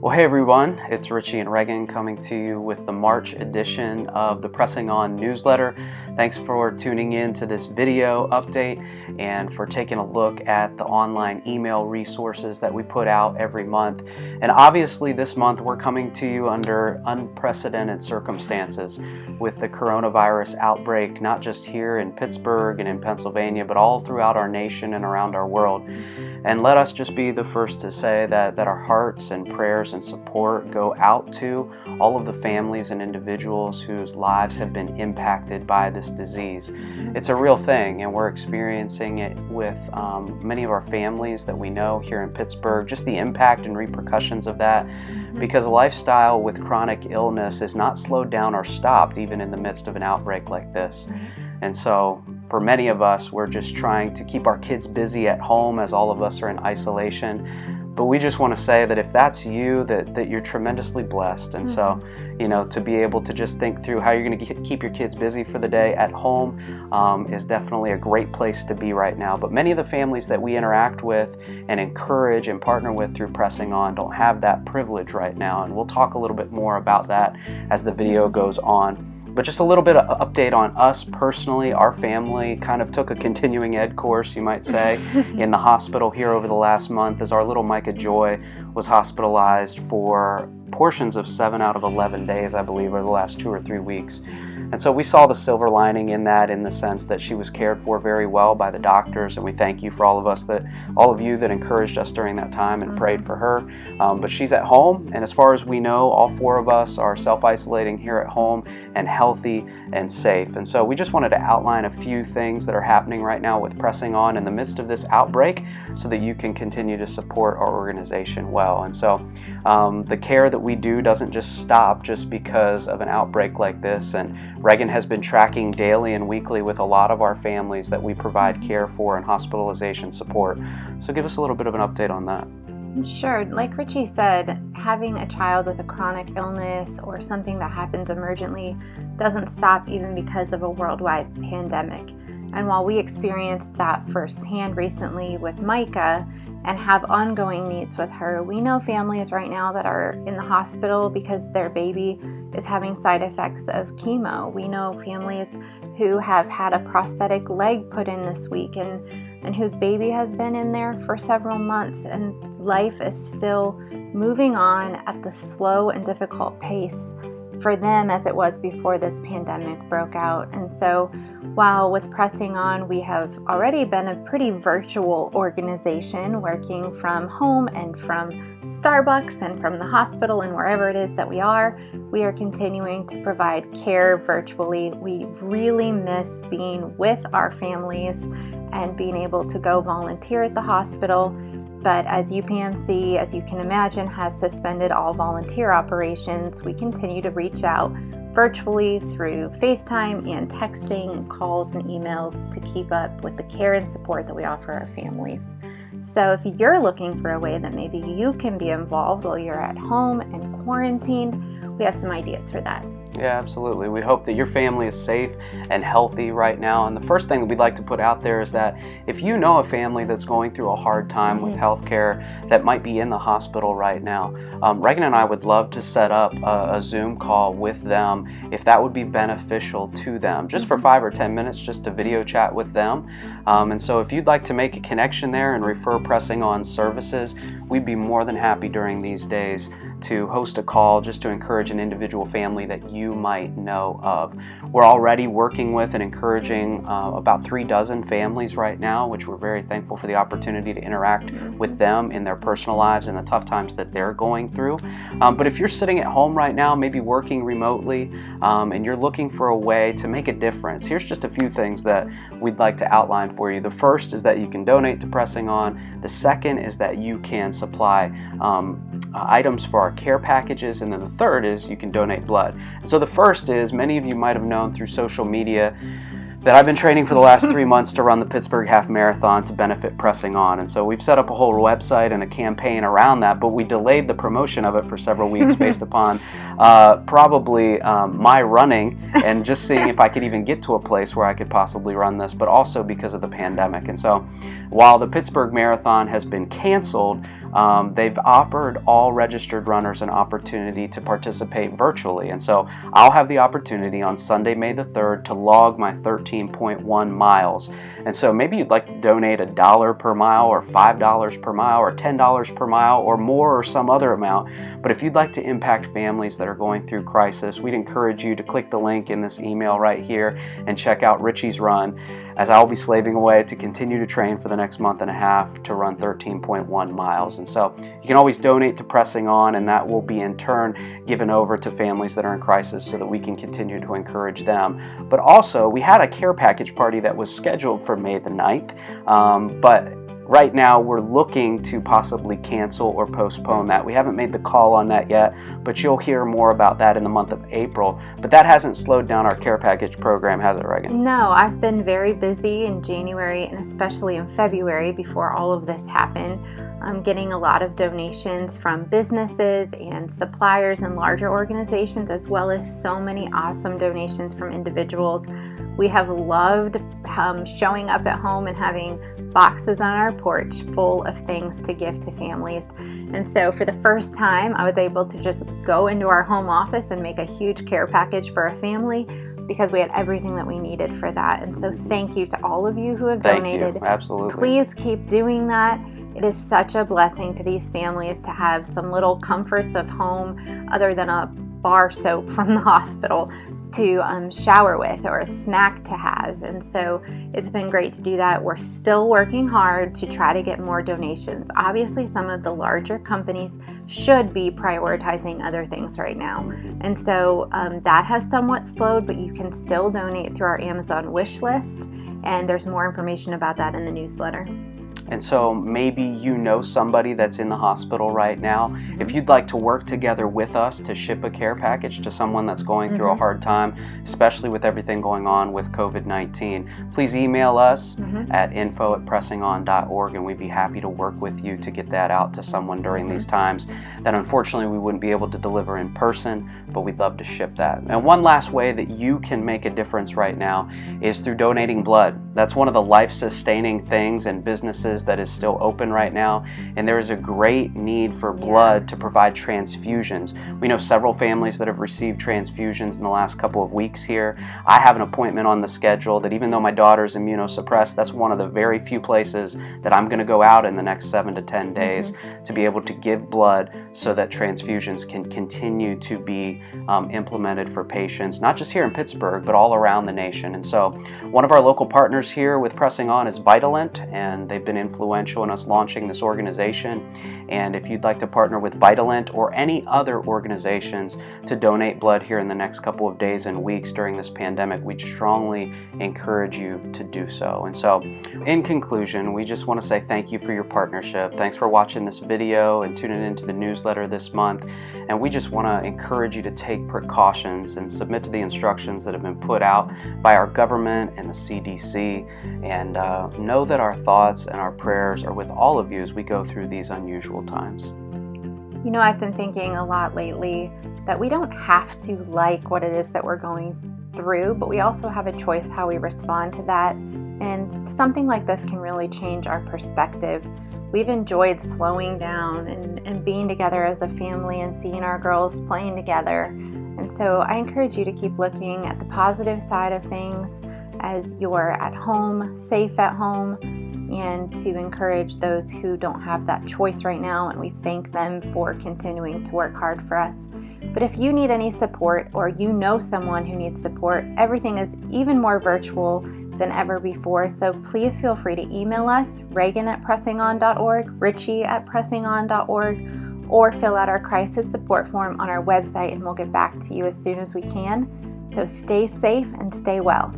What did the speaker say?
Well, hey everyone, it's Richie and Regan coming to you with the March edition of the Pressing On newsletter. Thanks for tuning in to this video update and for taking a look at the online email resources that we put out every month. And obviously this month we're coming to you under unprecedented circumstances with the coronavirus outbreak, not just here in Pittsburgh and in Pennsylvania, but all throughout our nation and around our world. And let us just be the first to say that our hearts and prayers and support go out to all of the families and individuals whose lives have been impacted by this disease. It's a real thing, and we're experiencing it with many of our families that we know here in Pittsburgh, just the impact and repercussions of that, because a lifestyle with chronic illness is not slowed down or stopped even in the midst of an outbreak like this. And so for many of us, we're just trying to keep our kids busy at home as all of us are in isolation. But we just want to say that if that's you, that you're tremendously blessed. And so, to be able to just think through how you're going to keep your kids busy for the day at home is definitely a great place to be right now. But many of the families that we interact with and encourage and partner with through Pressing On don't have that privilege right now. And we'll talk a little bit more about that as the video goes on. But just a little bit of update on us personally. Our family kind of took a continuing ed course, you might say, in the hospital here over the last month as our little Micah Joy was hospitalized for portions of 7 out of 11 days, I believe, over the last 2 or 3 weeks. And so we saw the silver lining in that, in the sense that she was cared for very well by the doctors, and we thank you for all of you that encouraged us during that time and prayed for her. But she's at home, and as far as we know, all 4 of us are self-isolating here at home and healthy and safe. And so we just wanted to outline a few things that are happening right now with Pressing On in the midst of this outbreak so that you can continue to support our organization well. And so the care that we do doesn't just stop just because of an outbreak like this. And Regan has been tracking daily and weekly with a lot of our families that we provide care for and hospitalization support. So give us a little bit of an update on that. Sure. Like Richie said, having a child with a chronic illness or something that happens emergently doesn't stop even because of a worldwide pandemic. And while we experienced that firsthand recently with Micah and have ongoing needs with her, we know families right now that are in the hospital because their baby is having side effects of chemo. We know families who have had a prosthetic leg put in this week and whose baby has been in there for several months, and life is still moving on at the slow and difficult pace for them as it was before this pandemic broke out. And so while with Pressing On, we have already been a pretty virtual organization working from home and from Starbucks and from the hospital and wherever it is that we are continuing to provide care virtually. We really miss being with our families and being able to go volunteer at the hospital. But as UPMC, as you can imagine, has suspended all volunteer operations, we continue to reach out virtually through FaceTime and texting and calls and emails to keep up with the care and support that we offer our families. So if you're looking for a way that maybe you can be involved while you're at home and quarantined, we have some ideas for that. Yeah, absolutely. We hope that your family is safe and healthy right now. And the first thing that we'd like to put out there is that if you know a family that's going through a hard time with healthcare that might be in the hospital right now, Regan and I would love to set up a Zoom call with them if that would be beneficial to them, just for 5 or 10 minutes, just to video chat with them. And so if you'd like to make a connection there and refer Pressing On services, we'd be more than happy during these days to host a call just to encourage an individual family that you might know of. We're already working with and encouraging about 3 dozen families right now, which we're very thankful for the opportunity to interact with them in their personal lives and the tough times that they're going through. But if you're sitting at home right now, maybe working remotely, and you're looking for a way to make a difference, here's just a few things that we'd like to outline for you. The first is that you can donate to Pressing On. The second is that you can supply items for our care packages, and then the third is you can donate blood. So the first is, many of you might have known through social media that I've been training for the last 3 months to run the Pittsburgh Half Marathon to benefit Pressing On. And so we've set up a whole website and a campaign around that, but we delayed the promotion of it for several weeks based upon probably my running and just seeing if I could even get to a place where I could possibly run this, but also because of the pandemic. And so while the Pittsburgh Marathon has been canceled, they've offered all registered runners an opportunity to participate virtually. And so I'll have the opportunity on Sunday, May the 3rd, to log my 13.1 miles. And so maybe you'd like to donate $1 per mile or $5 per mile or $10 per mile or more or some other amount. But if you'd like to impact families that are going through crisis, we'd encourage you to click the link in this email right here and check out Ritchies Run, as I'll be slaving away to continue to train for the next month and a half to run 13.1 miles. And so you can always donate to Pressing On, and that will be in turn given over to families that are in crisis so that we can continue to encourage them. But also, we had a care package party that was scheduled for May the 9th, but right now we're looking to possibly cancel or postpone that. We haven't made the call on that yet, but you'll hear more about that in the month of April. But that hasn't slowed down our care package program, has it, Regan? No, I've been very busy in January and especially in February before all of this happened. I'm getting a lot of donations from businesses and suppliers and larger organizations, as well as so many awesome donations from individuals. We have loved showing up at home and having boxes on our porch full of things to give to families. And so for the first time, I was able to just go into our home office and make a huge care package for a family, because we had everything that we needed for that. And so thank you to all of you who have donated. Thank you. Absolutely. Please keep doing that. It is such a blessing to these families to have some little comforts of home other than a bar soap from the hospital to shower with, or a snack to have. And so it's been great to do that. We're still working hard to try to get more donations. Obviously, some of the larger companies should be prioritizing other things right now. And so that has somewhat slowed, but you can still donate through our Amazon wish list. And there's more information about that in the newsletter. And so maybe you know somebody that's in the hospital right now. If you'd like to work together with us to ship a care package to someone that's going through a hard time, especially with everything going on with COVID-19, please email us at info@pressingon.org, and we'd be happy to work with you to get that out to someone during these times that unfortunately we wouldn't be able to deliver in person, but we'd love to ship that. And one last way that you can make a difference right now is through donating blood. That's one of the life-sustaining things in businesses that is still open right now, and there is a great need for blood to provide transfusions. We know several families that have received transfusions in the last couple of weeks here. I have an appointment on the schedule that, even though my daughter's immunosuppressed, that's one of the very few places that I'm going to go out in the next 7 to 10 days to be able to give blood so that transfusions can continue to be implemented for patients, not just here in Pittsburgh, but all around the nation. And so one of our local partners here with Pressing On is Vitalent, and they've been influential in us launching this organization. And if you'd like to partner with Vitalent or any other organizations to donate blood here in the next couple of days and weeks during this pandemic, we strongly encourage you to do so. And so in conclusion, we just want to say thank you for your partnership. Thanks for watching this video and tuning into the newsletter this month. And we just want to encourage you to take precautions and submit to the instructions that have been put out by our government and the CDC, and know that our thoughts and our prayers are with all of you as we go through these unusual times. You know, I've been thinking a lot lately that we don't have to like what it is that we're going through, but we also have a choice how we respond to that. And something like this can really change our perspective. We've enjoyed slowing down and being together as a family and seeing our girls playing together. And so I encourage you to keep looking at the positive side of things as you're at home, safe at home, and to encourage those who don't have that choice right now, and we thank them for continuing to work hard for us. But if you need any support, or you know someone who needs support, everything is even more virtual than ever before, so please feel free to email us, Regan@pressingon.org, Richie@pressingon.org, or fill out our crisis support form on our website, and we'll get back to you as soon as we can. So stay safe and stay well.